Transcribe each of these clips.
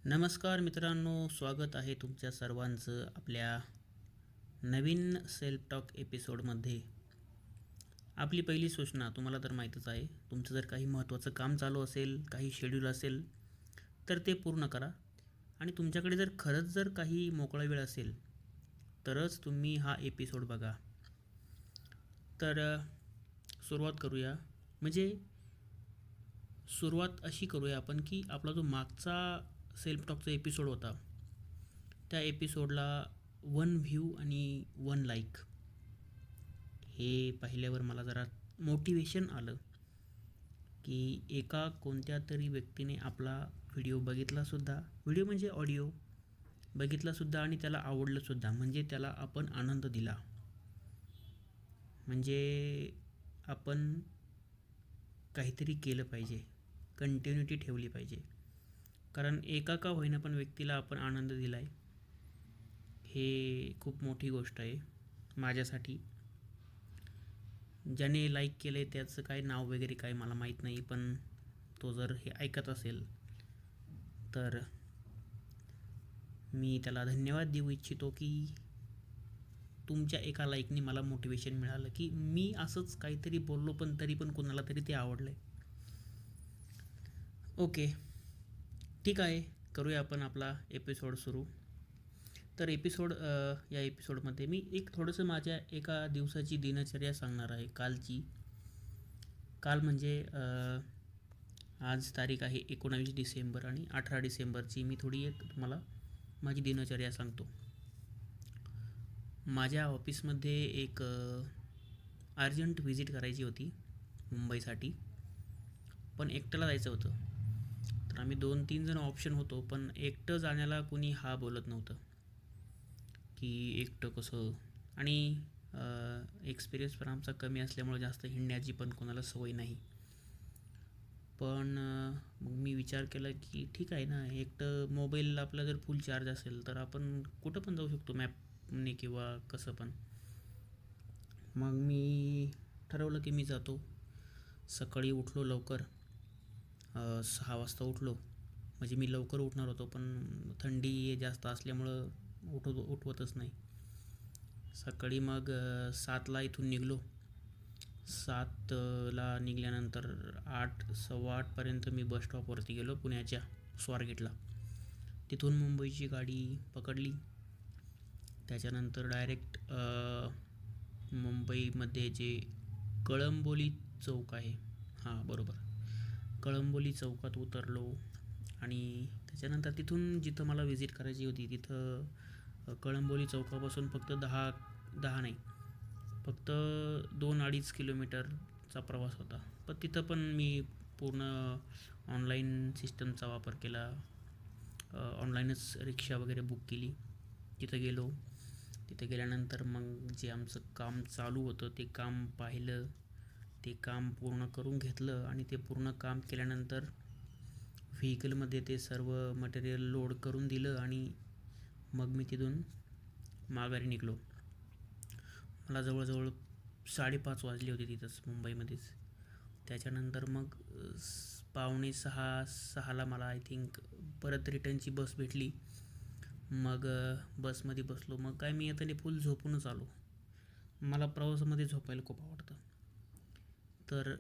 नमस्कार मित्रांनो, स्वागत आहे तुमच्या सर्वांचं आपल्या नवीन सेल्फ टॉक एपिसोडमध्ये. आपली पहिली सूचना तुम्हाला तर माहीतच आहे. तुमचं जर काही महत्त्वाचं काम चालू असेल, काही शेड्यूल असेल तर ते पूर्ण करा. आणि तुमच्याकडे जर खरंच जर काही मोकळा वेळ असेल तरच तुम्ही हा एपिसोड बघा. तर सुरुवात करूया. म्हणजे सुरुवात अशी करूया आपण की आपला जो मागचा सेल्फ टॉकचा एपिसोड होता त्या एपिसोडला 1 व्ह्यू आणि 1 लाईक हे पाहिल्यावर मला जरा मोटिवेशन आलं की एका कोणत्या तरी व्यक्तीने आपला व्हिडिओ बघितलासुद्धा, व्हिडिओ म्हणजे ऑडिओ बघितलासुद्धा आणि त्याला आवडलंसुद्धा, म्हणजे त्याला आपण आनंद दिला. म्हणजे आपण काहीतरी केलं पाहिजे, कंटिन्युटी ठेवली पाहिजे. कारण एका का होईना पण व्यक्तीला आपण आनंद दिला आहे, हे खूप मोठी गोष्ट आहे माझ्यासाठी. ज्याने लाईक केलं आहे त्याचं काय नाव वगैरे काय मला माहीत नाही, पण तो जर हे ऐकत असेल तर मी त्याला धन्यवाद देऊ इच्छितो की तुमच्या एका लाईकने मला मोटिवेशन मिळालं की मी असंच काहीतरी बोललो पण तरी पण कोणाला तरी ते आवडलं आहे. ओके, ठीक आहे, करूया आपण आपला एपिसोड सुरू. तर या एपिसोडमध्ये मी एक थोडंसं माझ्या एका दिवसाची दिनचर्या सांगणार आहे. काल म्हणजे आज तारीख आहे 19 डिसेंबर आणि 18 डिसेंबरची मी थोडी एक तुम्हाला माझी दिनचर्या सांगतो. माझ्या ऑफिसमध्ये एक अर्जंट व्हिजिट करायची होती मुंबईसाठी, पण एकट्याला जायचं होतं. तर आम्ही 2-3 जण ऑप्शन होतो, पण एकटं जाण्याला कुणी हा बोलत नव्हतं की एकटं कसं. आणि एक्सपिरियन्स पण आमचा कमी असल्यामुळे जास्त हिंडण्याची पण कोणाला सवय नाही. पण मग मी विचार केला की ठीक आहे ना, एकटं मोबाईल आपला जर फुल चार्ज असेल तर आपण कुठं पण जाऊ शकतो मॅपने किंवा कसं पण. मग मी ठरवलं की मी जातो. सकाळी उठलो लवकर, 6 वाजता उठलो. म्हणजे मी लवकर उठणार होतो पण थंडी जास्त असल्यामुळं उठवतच नाही. सकाळी मग 7ला इथून निघलो. 7ला निघाल्यानंतर 8, 8:15 मी बस स्टॉपवरती गेलो पुण्याच्या स्वारगेटला. तिथून मुंबईची गाडी पकडली. त्याच्यानंतर डायरेक्ट मुंबईमध्ये जे कळंबोली चौक आहे, हां बरोबर, कळंबोली चौकात उतरलो. आणि त्याच्यानंतर तिथून जिथं मला व्हिजिट करायची होती तिथं कळंबोली चौकापासून फक्त 10 नाही, फक्त 2-2.5 किलोमीटरचा प्रवास होता. पण तिथं पण मी पूर्ण ऑनलाईन सिस्टमचा वापर केला. ऑनलाईनच रिक्षा वगैरे बुक केली. तिथं गेलो. तिथं गेल्यानंतर मग जे आमचं काम चालू होतं ते काम पाहिलं, ते काम पूर्ण करून घेतलं. आणि ते पूर्ण काम केल्यानंतर व्हेकलमध्ये ते सर्व मटेरियल लोड करून दिलं आणि मग मी तिथून माघारी निघलो. मला जवळजवळ 5:30 वाजले होते तिथंच मुंबईमध्येच. त्याच्यानंतर मग 5:45-6ला मला आय थिंक परत रिटर्नची बस भेटली. मग बसमध्ये बसलो. मग काय मी येताना फुल झोपूनच आलो. मला प्रवासामध्ये झोपायला खूप आवडतं. तर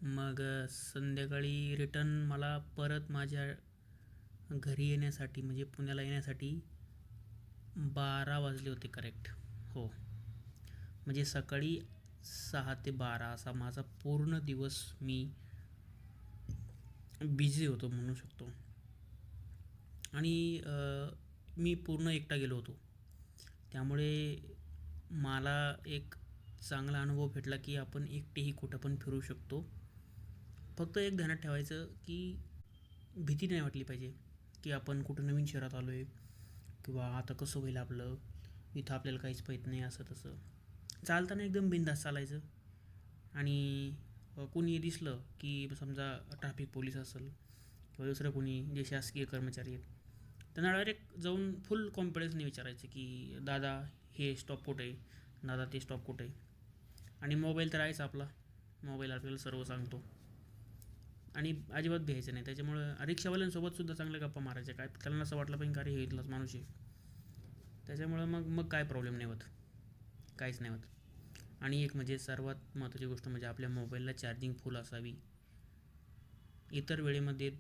मग संध्याकाळी रिटर्न मला परत माझ्या घरी येण्यासाठी म्हणजे पुण्याला येण्यासाठी 12 वाजले होते करेक्ट. हो, म्हणजे सकाळी 6 ते 12 असा माझा पूर्ण दिवस मी बिझी होतो म्हणू शकतो. आणि मी पूर्ण एकटा गेलो होतो. त्यामुळे मला एक चांगला अनुभव भेटला की आपण एकटेही कुठं पण फिरू शकतो. फक्त एक ध्यानात ठेवायचं की भीती नाही वाटली पाहिजे की आपण कुठं नवीन शहरात आलो आहे किंवा आता कसं होईल आपलं, इथं आपल्याला काहीच माहीत नाही, असं तसं. चालताना एकदम बिनधास्त चालायचं. आणि कोणी दिसलं की समजा ट्रॅफिक पोलीस असेल किंवा दुसरं कोणी जे शासकीय कर्मचारी आहेत, त्यांना डायरेक्ट जाऊन फुल कॉन्फिडन्सने विचारायचं की दादा हे स्टॉप कुठं आहे, दादा ते स्टॉप कुठं आहे. आणि मोबाईल तर आहेच आपला, मोबाईल आपल्याला सर्व सांगतो. आणि अजिबात भ्यायचं नाही. त्याच्यामुळं रिक्षावाल्यांसोबतसुद्धा चांगल्या गप्पा मारायच्या. काय त्यांना असं वाटलं पाहिजे का अरे हे इथलाच माणूस आहे. त्याच्यामुळं मग काय प्रॉब्लेम नाही होत. काहीच नाही होत. आणि एक म्हणजे सर्वात महत्त्वाची गोष्ट म्हणजे आपल्या मोबाईलला चार्जिंग फुल असावी. इतर वेळेमध्ये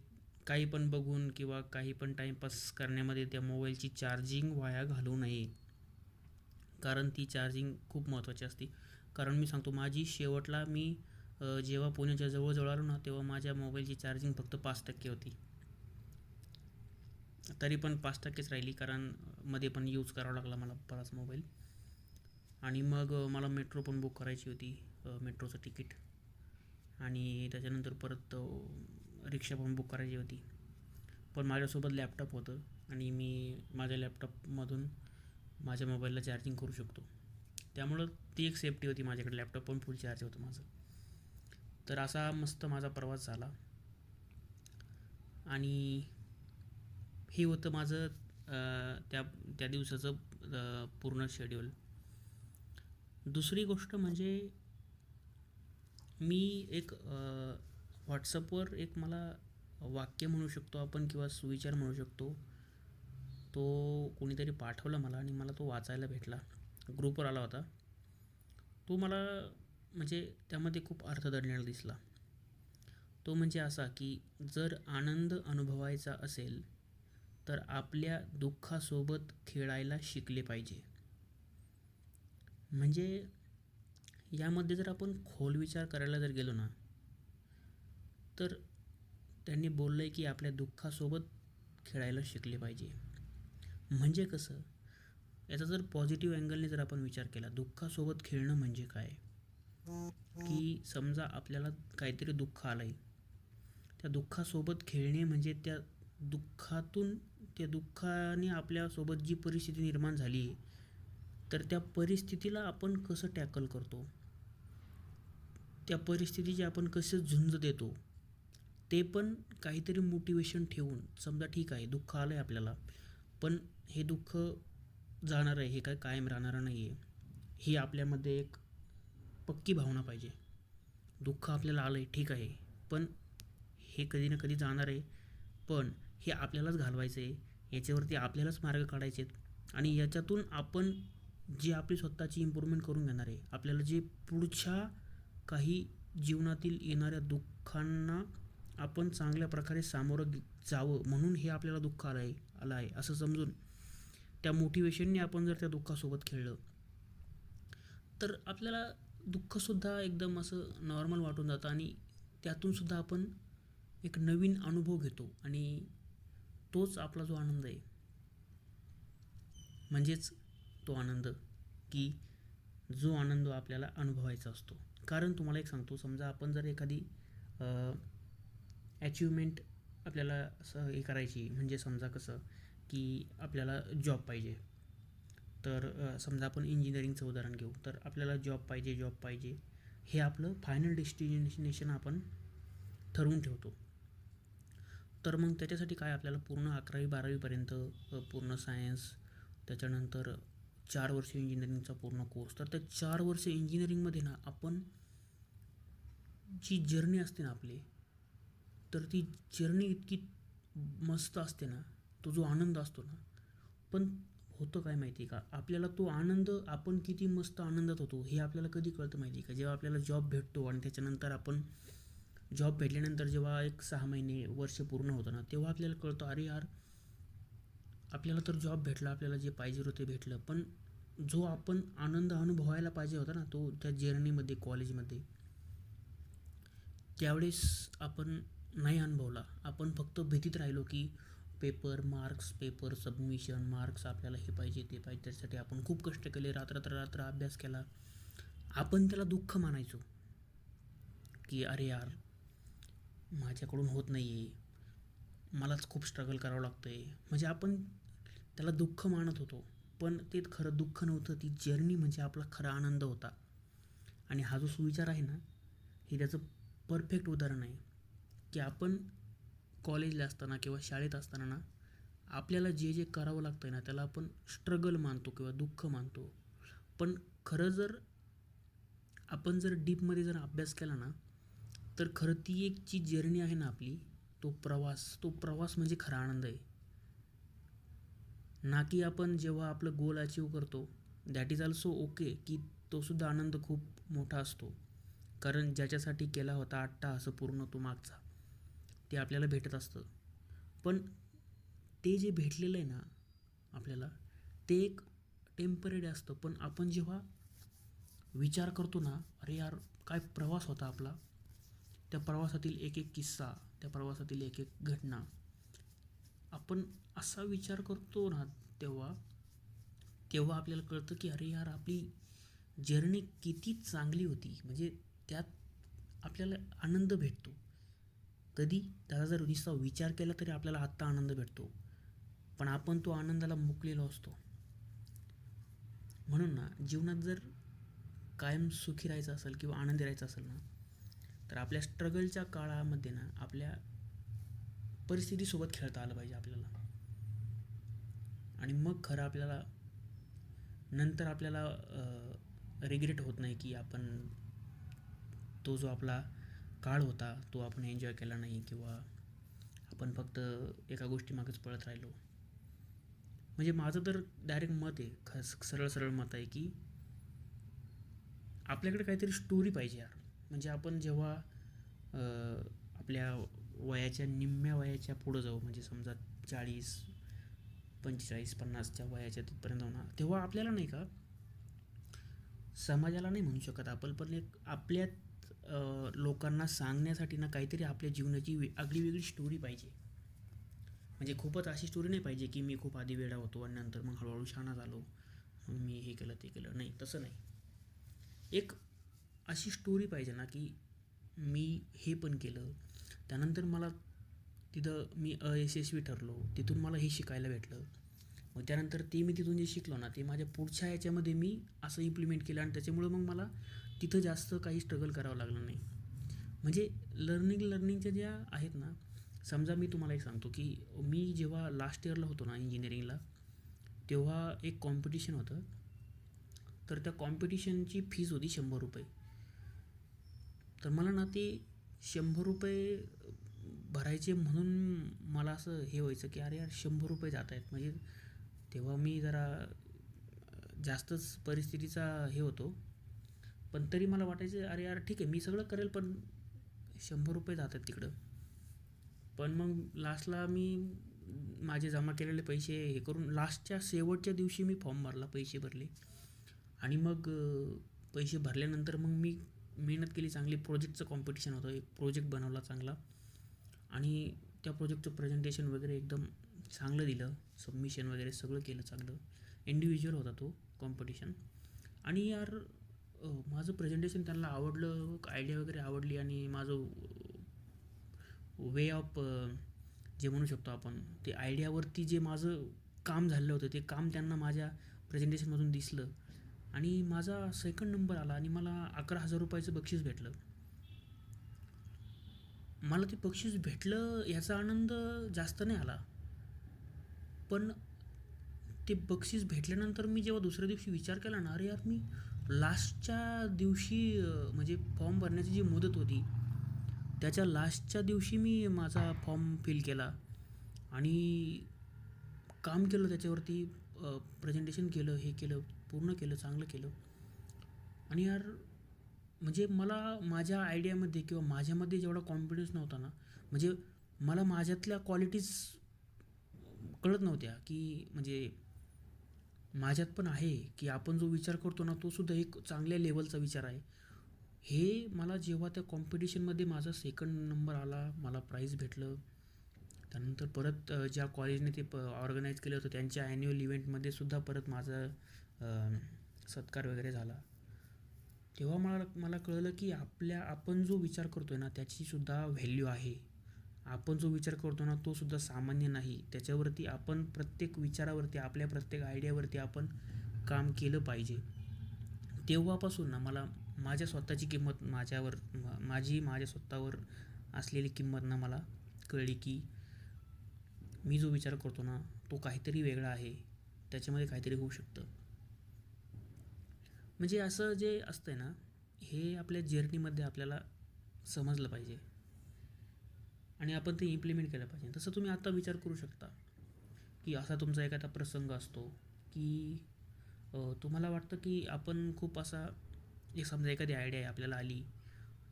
काही पण बघून किंवा काही पण टाईमपास करण्यामध्ये त्या मोबाईलची चार्जिंग वाया घालवू नये. कारण ती चार्जिंग खूप महत्त्वाची असते. कारण मी सांगतो माझी शेवटला मी जेव्हा पुण्याच्या जवळ आलो ना तेव्हा माझ्या मोबाईलची चार्जिंग फक्त 5% होती. तरी पण 5%च राहिली कारण मध्ये पण यूज करावा लागला मला बराच मोबाईल. आणि मग मला मेट्रो पण बुक करायची होती, मेट्रोचं तिकीट. आणि त्याच्यानंतर परत रिक्षा पण बुक करायची होती. पण माझ्यासोबत लॅपटॉप होतं आणि मी माझ्या लॅपटॉपमधून माझ्या मोबाईलला चार्जिंग करू शकतो. त्यामुळं ती एक सेफ्टी होती माझ्याकडे. लॅपटॉप पण फुल चार्ज होतं माझं. तर असा मस्त माझा प्रवास झाला. आणि हे होतं माझं त्या त्या दिवसाचं पूर्ण शेड्यूल. दुसरी गोष्ट म्हणजे मी एक व्हॉट्सअपवर एक मला वाक्य म्हणू शकतो आपण किंवा सुविचार म्हणू शकतो. तो कोणीतरी पाठवला मला आणि मला तो वाचायला भेटला. ग्रुपवर आला होता. तो मला म्हणजे त्यामध्ये खूप अर्थ दडलेला दिसला. तो म्हणजे असा की जर आनंद अनुभवायचा असेल तर आपल्या दुःखासोबत खेळायला शिकले पाहिजे. म्हणजे यामध्ये जर आपण खोल विचार करायला जर गेलो ना तर त्यांनी बोललं आहे की आपल्या दुःखासोबत खेळायला शिकले पाहिजे. म्हणजे कसं, याचा जर पॉझिटिव्ह अँगलने जर आपण विचार केला, दुःखासोबत खेळणं म्हणजे काय, की समजा आपल्याला काहीतरी दुःख आलं आहे, त्या दुःखासोबत खेळणे म्हणजे त्या दुःखाने आपल्यासोबत जी परिस्थिती निर्माण झाली आहे तर त्या परिस्थितीला आपण कसं टॅकल करतो, त्या परिस्थितीची आपण कसं झुंज देतो, ते पण काहीतरी मोटिवेशन ठेवून. समजा ठीक आहे दुःख आलं आहे आपल्याला, पण हे दुःख जाणार आहे, हे काय कायम राहणारं नाही आहे, ही आपल्यामध्ये एक पक्की भावना पाहिजे. दुःख आपल्याला आलं आहे ठीक आहे, पण हे कधी ना कधी जाणार आहे, पण हे आपल्यालाच घालवायचं आहे, याच्यावरती आपल्यालाच मार्ग काढायचे आहेत. आणि याच्यातून आपण जी आपली स्वतःची इम्प्रूव्हमेंट करून घेणार आहे, आपल्याला जे पुढच्या काही जीवनातील येणाऱ्या दुःखांना आपण चांगल्या प्रकारे सामोरं जावं म्हणून हे आपल्याला दुःख आलं आहे असं समजून त्या मोटिवेशनने आपण जर त्या दुःखासोबत खेळलं तर आपल्याला दुःखसुद्धा एकदम असं नॉर्मल वाटून जातं आणि त्यातूनसुद्धा आपण एक नवीन अनुभव घेतो. आणि तोच आपला जो आनंद आहे म्हणजेच तो आनंद की जो आनंद आपल्याला अनुभवायचा असतो. कारण तुम्हाला एक सांगतो, समजा आपण जर एखादी अचिव्हमेंट आपल्याला असं हे करायची, म्हणजे समजा कसं की आपल्याला जॉब पाहिजे. तर समजा आपण इंजिनिअरिंगचं उदाहरण घेऊ, तर आपल्याला जॉब पाहिजे हे आपलं फायनल डेस्टिनेशन आपण ठरवून ठेवतो. तर मग त्याच्यासाठी काय आपल्याला पूर्ण 11वी-12वीपर्यंत पूर्ण सायन्स, त्याच्यानंतर 4 वर्ष इंजिनिअरिंगचा पूर्ण कोर्स. तर त्या 4 वर्ष इंजिनिअरिंगमध्ये ना आपण जी जर्नी असते ना आपली, तर ती जर्नी इतकी मस्त असते ना, तो जो आनंद असतो ना, पण होतं काय माहिती आहे का, आपल्याला तो आनंद आपण किती मस्त आनंदात होतो हे आपल्याला कधी कळतं माहिती आहे का, जेव्हा आपल्याला जॉब भेटतो आणि त्याच्यानंतर आपण जॉब भेटल्यानंतर जेव्हा एक 6 महिने वर्ष पूर्ण होतं ना तेव्हा आपल्याला कळतं अरे यार आपल्याला तर जॉब भेटला, आपल्याला जे पाहिजे होतं ते भेटलं, पण जो आपण आनंद अनुभवायला पाहिजे होता ना तो त्या जर्नीमध्ये कॉलेजमध्ये त्यावेळेस आपण नाही अनुभवला. आपण फक्त भीतीत राहिलो की पेपर सबमिशन मार्क्स, आपल्याला हे पाहिजे ते पाहिजे, त्यासाठी आपण खूप कष्ट केले, रात्र अभ्यास केला. आपण त्याला दुःख मानायचो की अरे यार माझ्याकडून होत नाही आहे, मलाच खूप स्ट्रगल करावं लागतं आहे, म्हणजे आपण त्याला दुःख मानत होतो. पण ते खरं दुःख नव्हतं, ती जर्नी म्हणजे आपला खरा आनंद होता. आणि हा जो सुविचार आहे ना हे त्याचं परफेक्ट उदाहरण आहे की आपण कॉलेजला असताना किंवा शाळेत असताना ना आपल्याला जे करावं लागतं आहे ना त्याला आपण स्ट्रगल मानतो किंवा दुःख मानतो. पण खरं जर आपण जर डीपमध्ये जर अभ्यास केला ना तर खरं ती एक जी जर्नी आहे ना आपली, तो प्रवास म्हणजे खरा आनंद आहे. ना की आपण जेव्हा आपलं गोल अचीव करतो, दॅट इज ऑल्सो ओके, की तोसुद्धा आनंद खूप मोठा असतो. कारण ज्याच्यासाठी केला होता अट्टाहास पूर्ण तो मागचा, ते आपल्याला भेटत असतं. पण ते जे भेटलेलं आहे ना आपल्याला, ते एक टेम्पररी असतं. पण आपण जेव्हा विचार करतो ना, अरे यार काय प्रवास होता आपला, त्या प्रवासातील एक एक किस्सा, त्या प्रवासातील एक एक घटना, आपण असा विचार करतो ना, तेव्हा तेव्हा आपल्याला कळतं की अरे यार आपली जर्नी किती चांगली होती. म्हणजे त्यात आपल्याला आनंद भेटतो. कधी त्याचा जर नुसता विचार केला तरी आपल्याला आत्ता आनंद भेटतो, पण आपण तो आनंदाला मुकलेलो असतो. म्हणून ना जीवनात जर कायम सुखी राहायचं असेल किंवा आनंदी राहायचं असेल ना, तर आपल्या स्ट्रगलच्या काळामध्ये ना आपल्या परिस्थितीसोबत खेळता आलं पाहिजे आपल्याला. आणि मग खरं आपल्याला नंतर आपल्याला रिग्रेट होत नाही की आपण तो जो आपला काळ होता तो आपण एन्जॉय केला नाही, किंवा आपण फक्त एका गोष्टीमागेच पळत राहिलो. म्हणजे माझं तर डायरेक्ट मत आहे, सरळ सरळ मत आहे की आपल्याकडे काहीतरी स्टोरी पाहिजे यार. म्हणजे आपण जेव्हा आपल्या वयाच्या निम्म्या वयाच्या पुढं जाऊ, म्हणजे समजा 40, 45, 50च्या वयाच्या तिथपर्यंत जाऊ ना, तेव्हा आपल्याला नाही का, समाजाला नाही म्हणू शकत आपण, पण एक आपल्यात लोकांना सांगण्यासाठी ना काहीतरी आपल्या जीवनाची आगळी वेगळी स्टोरी पाहिजे. म्हणजे खूपच अशी स्टोरी नाही पाहिजे की मी खूप आधी वेडा होतो आणि नंतर मग हळूहळू शहाणा झालो, मग मी हे केलं ते केलं. नाही, तसं नाही. एक अशी स्टोरी पाहिजे ना की मी हे पण केलं, त्यानंतर मला तिथं मी अयशस्वी ठरलो, तिथून मला हे शिकायला भेटलं, मग त्यानंतर ते मी तिथून जे शिकलो ना ते माझ्या पुढच्या याच्यामध्ये मी असं इम्प्लिमेंट केलं, आणि त्याच्यामुळं मग मला तिथं जास्त काही स्ट्रगल करावं लागलं नाही. म्हणजे लर्निंगच्या ज्या आहेत ना, समजा मी तुम्हाला एक सांगतो की मी जेव्हा लास्ट इयरला होतो ना इंजिनिअरिंगला, तेव्हा एक कॉम्पिटिशन होतं. तर त्या कॉम्पिटिशनची फीज होती 100 रुपये. तर मला ना ते 100 रुपये भरायचे म्हणून मला असं हे व्हायचं की अरे यार 100 रुपये जात आहेत. म्हणजे तेव्हा मी जरा जास्तच परिस्थितीचा हे होतो, पण तरी मला वाटायचं अरे यार ठीक आहे मी सगळं करेल, पण 100 रुपये जात आहेत तिकडं. पण मग लास्टला मी माझे जमा केलेले पैसे हे करून लास्टच्या शेवटच्या दिवशी मी फॉर्म भरला, पैसे भरले, आणि मग पैसे भरल्यानंतर मग मी मेहनत केली चांगली. प्रोजेक्टचं कॉम्पिटिशन होतं, एक प्रोजेक्ट बनवला चांगला, आणि त्या प्रोजेक्टचं प्रेझेंटेशन वगैरे एकदम चांगलं दिलं, सबमिशन वगैरे सगळं केलं चांगलं. इंडिव्हिज्युअल होता तो कॉम्पिटिशन, आणि यार माझं प्रेझेंटेशन त्यांना आवडलं, आयडिया वगैरे आवडली, आणि माझं वे ऑफ जे म्हणू शकतो आपण, ते आयडियावरती जे माझं काम झालं होतं ते काम त्यांना माझ्या प्रेझेंटेशनमधून दिसलं, आणि माझा सेकंड नंबर आला, आणि मला 11,000 रुपयाचं बक्षीस भेटलं. मला ते बक्षीस भेटलं याचा आनंद जास्त नाही आला, पण ते बक्षीस भेटल्यानंतर मी जेव्हा दुसऱ्या दिवशी विचार केला ना, अरे यार मी लास्टच्या दिवशी म्हणजे फॉर्म भरण्याची जी मुदत होती त्याच्या लास्टच्या दिवशी मी माझा फॉर्म फिल केला, आणि काम केलं त्याच्यावरती, प्रेझेंटेशन केलं, हे केलं, पूर्ण केलं, चांगलं केलं. आणि यार म्हणजे मला माझ्या आयडियामध्ये किंवा माझ्यामध्ये जेवढा कॉन्फिडन्स नव्हता ना, म्हणजे मला माझ्यातल्या क्वालिटीज कळत नव्हत्या की म्हणजे माझ्यात पण आहे, की आपण जो विचार करतो ना तो सुद्धा एक चांगल्या लेवलचा विचार आहे. हे मला जेव्हा त्या कॉम्पिटिशनमध्ये माझा सेकंड नंबर आला, मला प्राईज भेटलं, त्यानंतर परत ज्या कॉलेजने ते ऑर्गनाईज केलं होतं त्यांच्या ॲन्युअल इव्हेंटमध्ये सुद्धा परत माझा सत्कार वगैरे झाला, तेव्हा मला कळलं की आपण जो विचार करतो आहे ना त्याचीसुद्धा व्हॅल्यू आहे. आपण जो विचार करतो ना तो सुद्धा सामान्य नाही. त्याच्यावरती आपण प्रत्येक विचारावरती, आपल्या प्रत्येक आयडियावरती आपण काम केलं पाहिजे. तेव्हापासून ना मला माझ्या स्वतःची किंमत, माझ्या स्वतःवर असलेली किंमत ना मला कळली की मी जो विचार करतो ना तो काहीतरी वेगळा आहे, त्याच्यामध्ये काहीतरी होऊ शकतं. म्हणजे असं जे असतं ना, हे आपल्या जर्नीमध्ये आपल्याला समजलं पाहिजे आणि आपण ते इम्प्लिमेंट केलं पाहिजे. तसं तुम्ही आता विचार करू शकता की असा तुमचा एखादा प्रसंग असतो की तुम्हाला वाटतं की आपण खूप असा एक समजा एखादी आयडिया आहे आपल्याला आली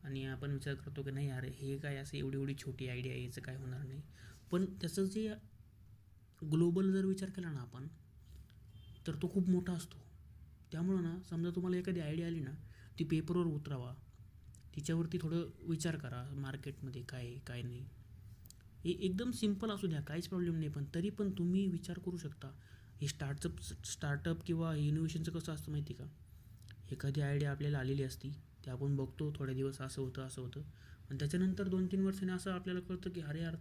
आणि आपण विचार करतो की नाही यार हे काय असं एवढी एवढी छोटी आयडिया आहे, याचं काय होणार नाही. पण त्याचं जे ग्लोबल जर विचार केला ना आपण तर तो खूप मोठा असतो. त्यामुळं ना समजा तुम्हाला एखादी आयडिया आली ना ती पेपरवर उतरावा, तिच्यावरती थोडं विचार करा मार्केटमध्ये काय आहे काय नाही. हे एकदम सिम्पल असू द्या काहीच प्रॉब्लेम नाही, पण तरी पण तुम्ही विचार करू शकता. हे स्टार्टअप किंवा इनोव्हेशनचं कसं असतं माहिती का, एखादी आयडिया आपल्याला आलेली असती, ते आपण बघतो थोडे दिवस असं होतं असं होतं आणि त्याच्यानंतर 2-3 वर्षांनी असं आपल्याला कळतं की अरे यार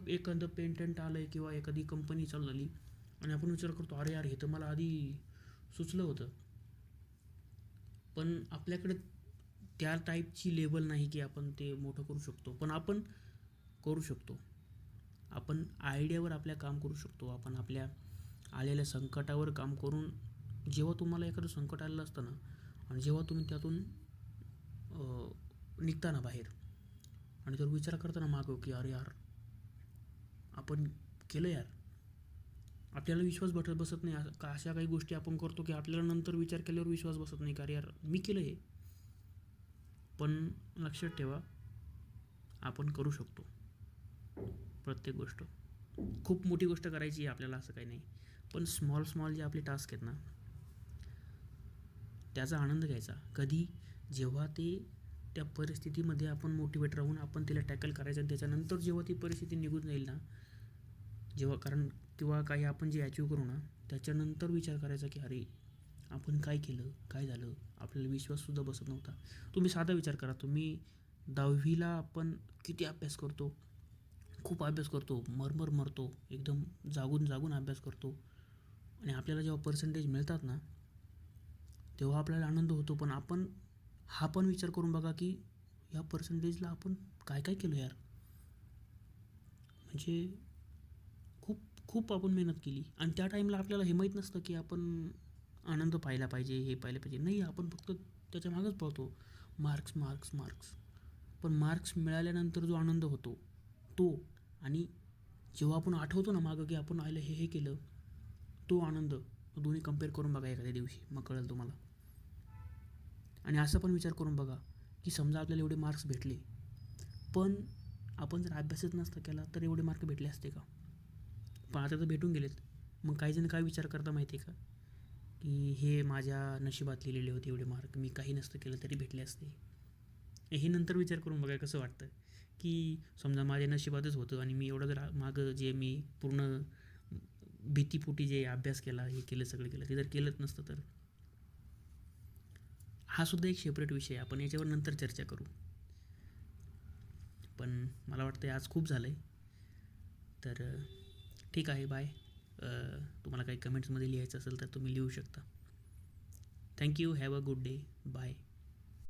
एखादं पेटंट आलं आहे किंवा एखादी कंपनी चालू झाली आणि आपण विचार करतो अरे यार हे तर मला आधी सुचलं होतं. पण आपल्याकडे त्या टाईपची लेवल नाही की आपण ते मोठं करू शकतो, पण आपण करू शकतो. आपण आयडियावर आपल्या काम करू शकतो. आपण आपल्या आलेल्या संकटावर काम करून जेव्हा तुम्हाला एखादं संकट आलेलं असतं ना आणि जेव्हा तुम्ही त्यातून निघता ना बाहेर आणि जर विचार करता ना मागं की अरे यार आपण केलं यार, आपल्याला विश्वास बसत नाही. का अशा काही गोष्टी आपण करतो की आपल्याला नंतर विचार केल्यावर विश्वास बसत नाही का अरे यार मी केलं हे. पण लक्षात ठेवा आपण करू शकतो प्रत्येक गोष्ट. खूप मोठी गोष्ट करायची आहे आपल्याला असं काही नाही, पण स्मॉल जे आपले टास्क आहेत ना त्याचा आनंद घ्यायचा. कधी जेव्हा ते त्या परिस्थितीमध्ये आपण मोटिवेट राहून आपण तिला टॅकल करायचं आणि त्याच्यानंतर जेव्हा ती परिस्थिती निघून जाईल ना, जेव्हा कारण किंवा काही आपण जे अचीव करू ना त्याच्यानंतर विचार करायचा की अरे आपण काय केलं काय झालं, आपल्याला विश्वाससुद्धा बसत नव्हता. तुम्ही साधा विचार करा, तुम्ही 10वीला आपण किती अभ्यास करतो, खूप अभ्यास करतो, मरतो, एकदम जागून अभ्यास करतो आणि आपल्याला जेव्हा पर्सेंटेज मिळतात ना तेव्हा आपल्याला आनंद होतो. पण आपण हा पण विचार करून बघा की या पर्सेंटेजला आपण काय काय केलं यार, म्हणजे खूप खूप आपण मेहनत केली आणि त्या टाईमला आपल्याला हे माहीत नसतं की आपण आनंद पाहिला पाहिजे, हे पाहिलं पाहिजे. नाही, आपण फक्त त्याच्या मागंच पळतो, मार्क्स. पण मार्क्स मिळाल्यानंतर जो आनंद होतो तो, आणि जेव्हा आपण आठवतो ना मागं की आपण आयलं हे केलं, तो आनंद, दोन्ही कंपेअर करून बघा एखाद्या दिवशी, मग कळेल तुम्हाला. आणि असं पण विचार करून बघा की समजा आपल्याला एवढे मार्क्स भेटले, पण आपण जर अभ्यासच नसता केला तर एवढे मार्क भेटले असते का? पण आता तर भेटून गेलेत. मग काही जण काय विचार करता माहिती आहे का, की हे माझ्या नशिबात लिहिलेले होते एवढे मार्क, मी काही नसतं केलं तरी भेटले असते. हे नंतर विचार करून बघा कसं वाटतं की समजा माझ्या नशिबातच होतं आणि मी एवढं जर मागं जे मी पूर्ण भीतीपोटी जे अभ्यास केला, हे केलं, सगळं केलं, ते जर केलंच नसतं तर. हा सुद्धा एक सेपरेट विषय आहे, आपण याच्यावर नंतर चर्चा करू. पण मला वाटतं आज खूप झालं आहे, तर ठीक आहे, बाय. तुम्हाला काही कमेंट्समध्ये लिहायचं असेल तर तुम्ही लिहू शकता. Thank you, have a good day, bye.